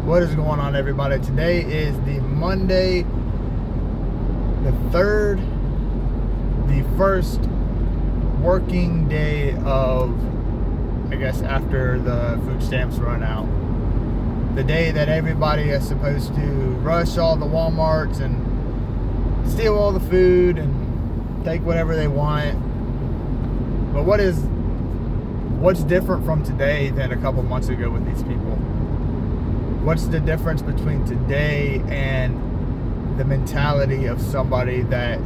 What is going on, everybody? Today is the Monday, the 3rd, the first working day of, I guess, after the food stamps run out. The day that everybody is supposed to rush all the Walmarts and steal all the food and take whatever they want. But what's different from today than a couple months ago with these people? What's the difference between today and the mentality of somebody that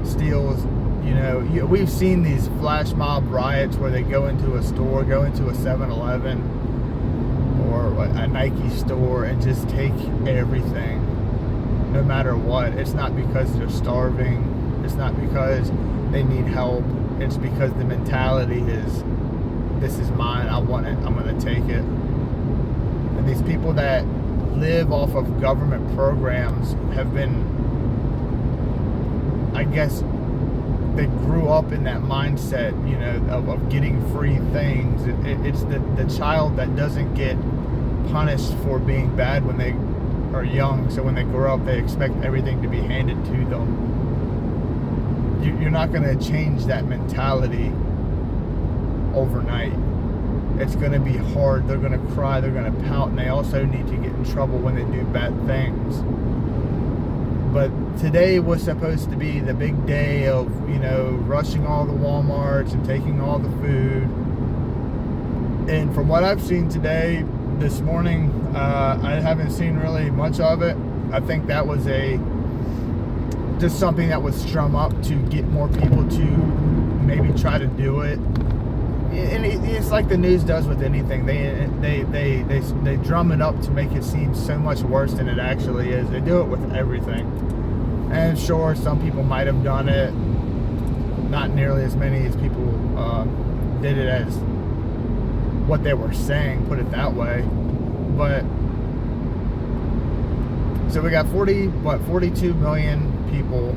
steals? We've seen these flash mob riots where they go into a store, go into a 7-Eleven or a Nike store and just take everything, no matter what. It's not because they're starving. It's not because they need help. It's because the mentality is, this is mine, I want it, I'm going to take it. And these people that live off of government programs have been, I guess, they grew up in that mindset, of getting free things. It's the child that doesn't get punished for being bad when they are young, so when they grow up, they expect everything to be handed to them. You're not going to change that mentality overnight. It's going to be hard. They're going to cry. They're going to pout. And they also need to get in trouble when they do bad things. But today was supposed to be the big day of, rushing all the Walmarts and taking all the food. And from what I've seen today, this morning, I haven't seen really much of it. I think that was just something that was strung up to get more people to maybe try to do it. And it's like the news does with anything. They drum it up to make it seem so much worse than it actually is. They do it with everything. And sure, some people might have done it. Not nearly as many as people did it as what they were saying, put it that way. But so we got 42 million people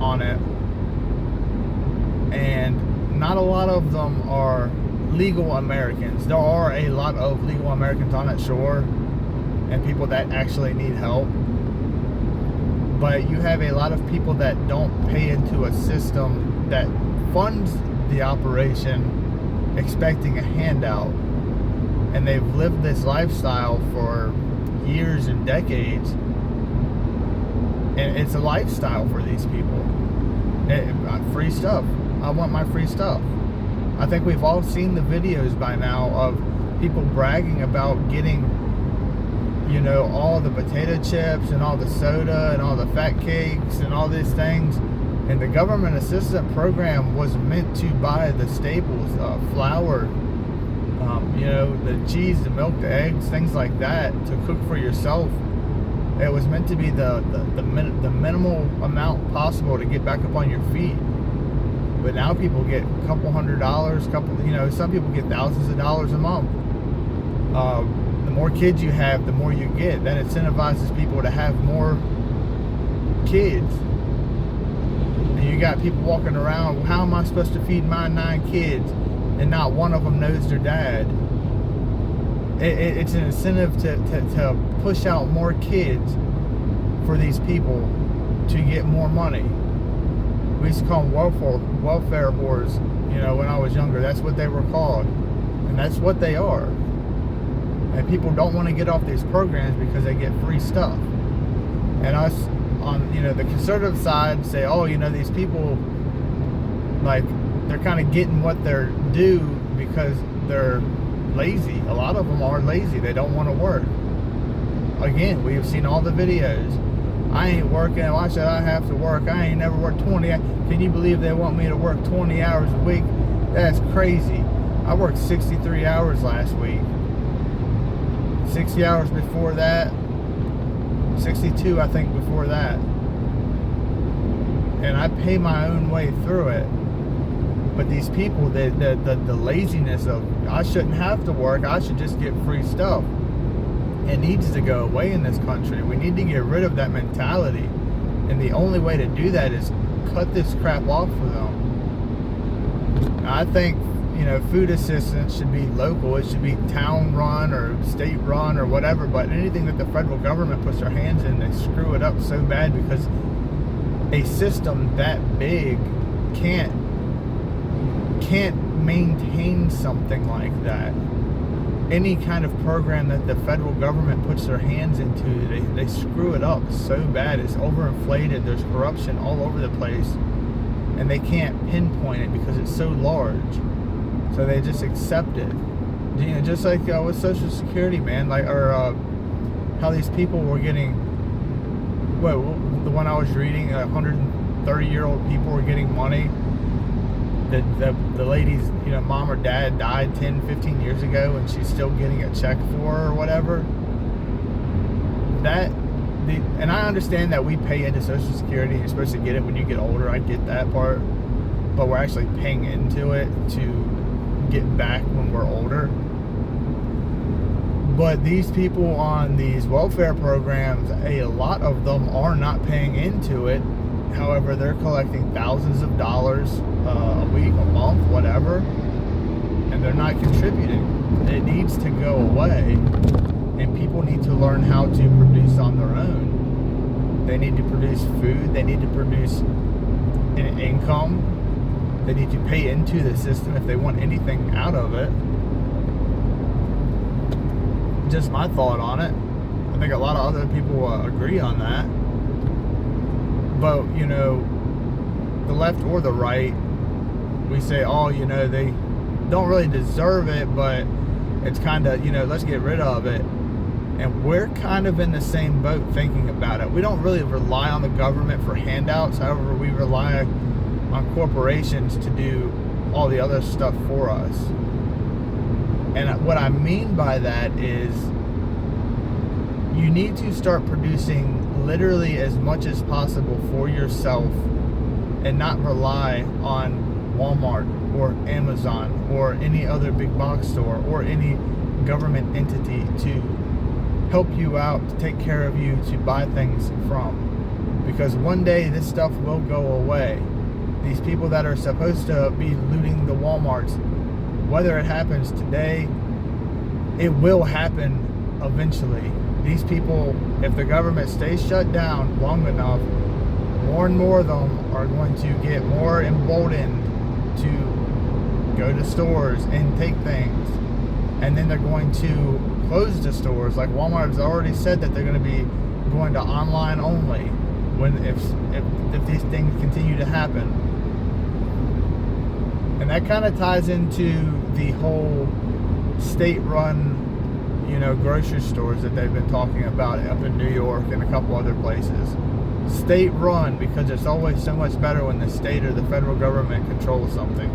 on it, and not a lot of them are legal Americans. There are a lot of legal Americans on it, sure, and people that actually need help. But you have a lot of people that don't pay into a system that funds the operation expecting a handout. And they've lived this lifestyle for years and decades. And it's a lifestyle for these people. Free stuff. I want my free stuff. I think we've all seen the videos by now of people bragging about getting, all the potato chips and all the soda and all the fat cakes and all these things. And the government assistance program was meant to buy the staples, flour, the cheese, the milk, the eggs, things like that, to cook for yourself. It was meant to be the minimal amount possible to get back up on your feet. But now people get a couple $100s, some people get thousands of dollars a month. The more kids you have, the more you get. That incentivizes people to have more kids. And you got people walking around, how am I supposed to feed my 9 kids? And not one of them knows their dad. It's an incentive to push out more kids for these people to get more money. We used to call them welfare whores, when I was younger. That's what they were called. And that's what they are. And people don't want to get off these programs because they get free stuff. And us on, the conservative side say, oh, these people, like, they're kind of getting what they're due because they're lazy. A lot of them are lazy. They don't want to work. Again, we have seen all the videos. I ain't working. Why should I have to work? I ain't never worked 20. Can you believe they want me to work 20 hours a week? That's crazy. I worked 63 hours last week. 60 hours before that. 62, I think, before that. And I pay my own way through it. But these people, the laziness of, I shouldn't have to work, I should just get free stuff. It needs to go away in this country. We need to get rid of that mentality. And the only way to do that is cut this crap off for them. I think food assistance should be local. It should be town run or state run or whatever. But anything that the federal government puts their hands in, they screw it up so bad, because a system that big can't maintain something like that. Any kind of program that the federal government puts their hands into, they screw it up so bad. It's overinflated. There's corruption all over the place, and they can't pinpoint it because it's so large. So they just accept it. Just like with Social Security, man. Or how these people were getting, the one I was reading, 130-year-old people were getting money. The lady's, mom or dad died 10, 15 years ago, and she's still getting a check for her or whatever. And I understand that we pay into Social Security. You're supposed to get it when you get older. I get that part. But we're actually paying into it to get back when we're older. But these people on these welfare programs, a lot of them are not paying into it. However, they're collecting thousands of dollars a week, a month, whatever, and they're not contributing. It needs to go away, and people need to learn how to produce on their own. They need to produce food. They need to produce an income. They need to pay into the system if they want anything out of it. Just my thought on it. I think a lot of other people agree on that. But, the left or the right, we say, they don't really deserve it, but it's kind of, let's get rid of it. And we're kind of in the same boat thinking about it. We don't really rely on the government for handouts. However, we rely on corporations to do all the other stuff for us. And what I mean by that is you need to start producing literally as much as possible for yourself and not rely on Walmart or Amazon or any other big box store or any government entity to help you out, to take care of you, to buy things from. Because one day this stuff will go away. These people that are supposed to be looting the Walmarts, whether it happens today, it will happen eventually. These people, if the government stays shut down long enough, more and more of them are going to get more emboldened to go to stores and take things. And then they're going to close the stores. Like Walmart has already said that they're going to be going to online only if these things continue to happen. And that kind of ties into the whole state-run grocery stores that they've been talking about up in New York and a couple other places. State run, because it's always so much better when the state or the federal government controls something.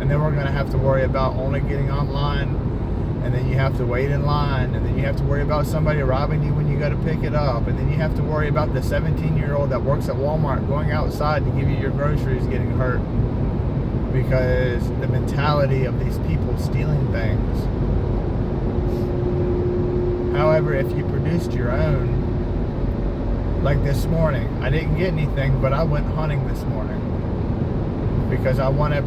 And then we're going to have to worry about only getting online, and then you have to wait in line, and then you have to worry about somebody robbing you when you go to pick it up, and then you have to worry about the 17-year-old that works at Walmart going outside to give you your groceries getting hurt. Because the mentality of these people stealing things. However, if you produced your own, like this morning, I didn't get anything, but I went hunting this morning because I want to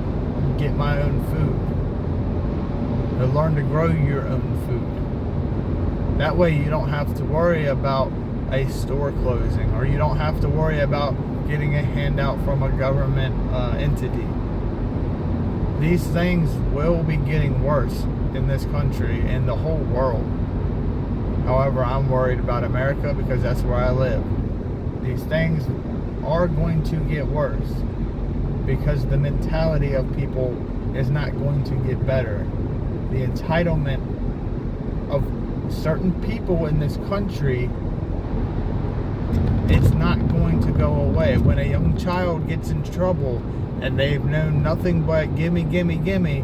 get my own food. To learn to grow your own food. That way you don't have to worry about a store closing, or you don't have to worry about getting a handout from a government entity. These things will be getting worse in this country and the whole world. However, I'm worried about America because that's where I live. These things are going to get worse because the mentality of people is not going to get better. The entitlement of certain people in this country, it's not going to go away. When a young child gets in trouble and they've known nothing but gimme, gimme, gimme,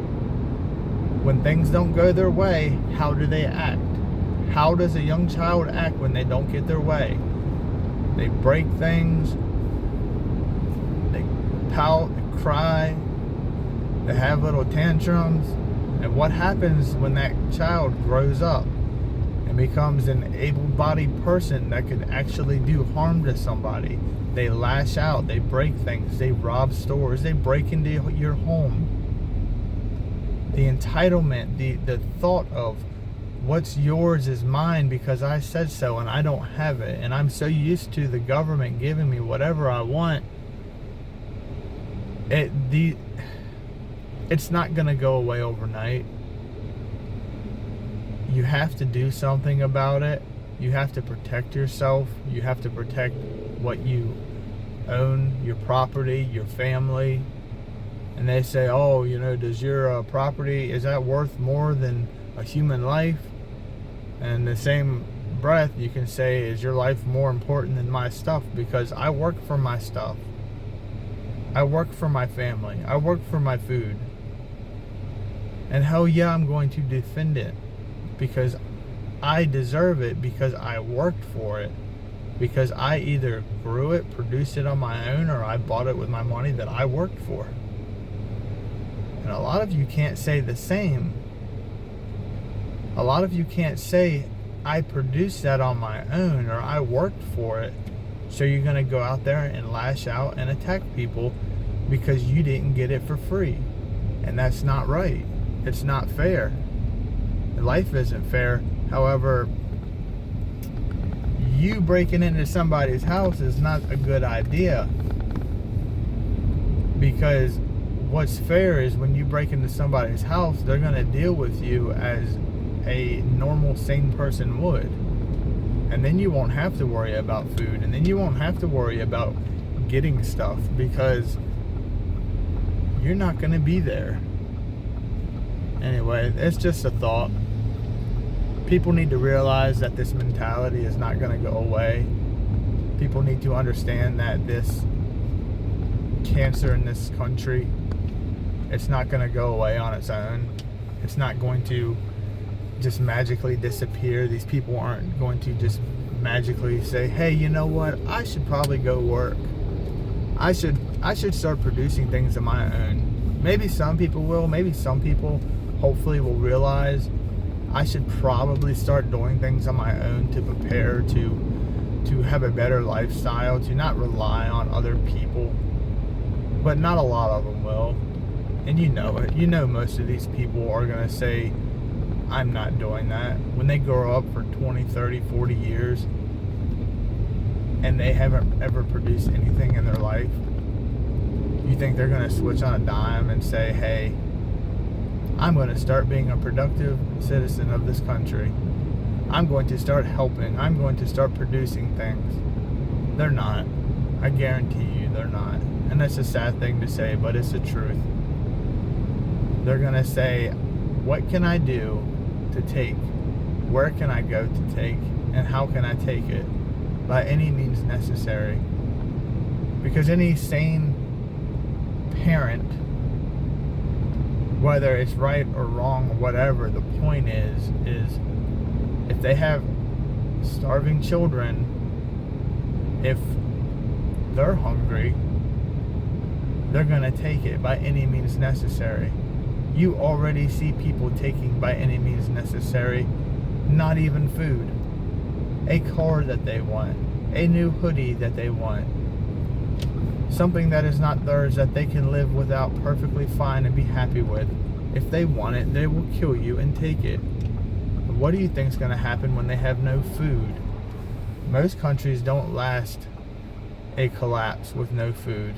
when things don't go their way, how do they act? How does a young child act when they don't get their way? They break things, they pout, they cry, they have little tantrums. And what happens when that child grows up? and becomes an able-bodied person that could actually do harm to somebody. They lash out, they break things, they rob stores, they break into your home. The entitlement, the thought of what's yours is mine because I said so and I don't have it, and I'm so used to the government giving me whatever I want. It's not gonna go away overnight. You have to do something about it. You have to protect yourself. You have to protect what you own, your property, your family. And they say, oh, does your property, is that worth more than a human life? And the same breath, you can say, is your life more important than my stuff? Because I work for my stuff. I work for my family. I work for my food. And hell yeah, I'm going to defend it. Because I deserve it, because I worked for it, because I either grew it, produced it on my own, or I bought it with my money that I worked for. And a lot of you can't say the same. A lot of you can't say, I produced that on my own, or I worked for it. So you're going to go out there and lash out and attack people because you didn't get it for free. And that's not right. It's not fair. Life isn't fair. However, you breaking into somebody's house is not a good idea, because what's fair is when you break into somebody's house, they're going to deal with you as a normal, sane person would. And then you won't have to worry about food, and then you won't have to worry about getting stuff, because you're not going to be there. Anyway, it's just a thought. People need to realize that this mentality is not going to go away. People need to understand that this cancer in this country, it's not going to go away on its own. It's not going to just magically disappear. These people aren't going to just magically say, hey, you know what? I should probably go work. I should start producing things of my own. Maybe some people will. Maybe some people hopefully will realize I should probably start doing things on my own to prepare to have a better lifestyle, to not rely on other people. But not a lot of them will. And you know it. You know most of these people are going to say, I'm not doing that. When they grow up for 20, 30, 40 years and they haven't ever produced anything in their life, you think they're going to switch on a dime and say, hey, I'm going to start being a productive citizen of this country. I'm going to start helping. I'm going to start producing things. They're not. I guarantee you they're not. And that's a sad thing to say, but it's the truth. They're going to say, what can I do to take? Where can I go to take? And how can I take it? By any means necessary. Because any sane parent, whether it's right or wrong or whatever, the point is if they have starving children, if they're hungry, they're going to take it by any means necessary. You already see people taking by any means necessary, not even food. A car that they want, a new hoodie that they want, something that is not theirs that they can live without perfectly fine and be happy with. If they want it, they will kill you and take it. What do you think is going to happen when they have no food? Most countries don't last a collapse with no food,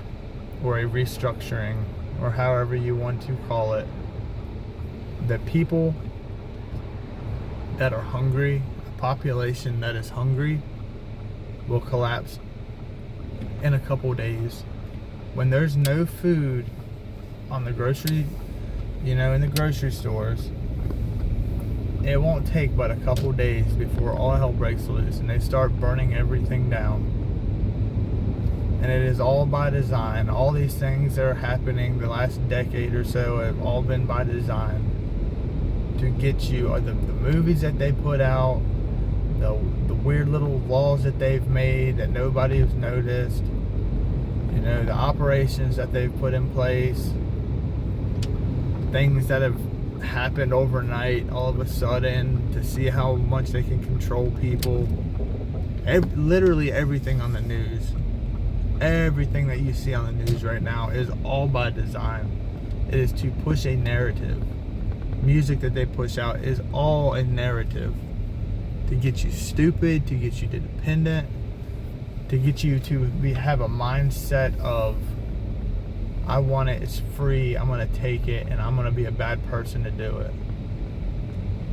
or a restructuring, or however you want to call it. The people that are hungry, a population that is hungry, will collapse in a couple days. When there's no food on the grocery, in the grocery stores, it won't take but a couple days before all hell breaks loose and they start burning everything down. And it is all by design. All these things that are happening the last decade or so have all been by design to get you, or the movies that they put out, the weird little laws that they've made that nobody has noticed, the operations that they've put in place, things that have happened overnight, all of a sudden, to see how much they can control people. Literally everything on the news, everything that you see on the news right now is all by design. It is to push a narrative. Music that they push out is all a narrative to get you stupid, to get you dependent, to get you to have a mindset of, I want it, it's free, I'm going to take it, and I'm going to be a bad person to do it.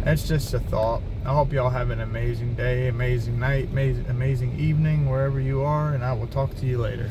That's just a thought. I hope y'all have an amazing day, amazing night, amazing evening, wherever you are, and I will talk to you later.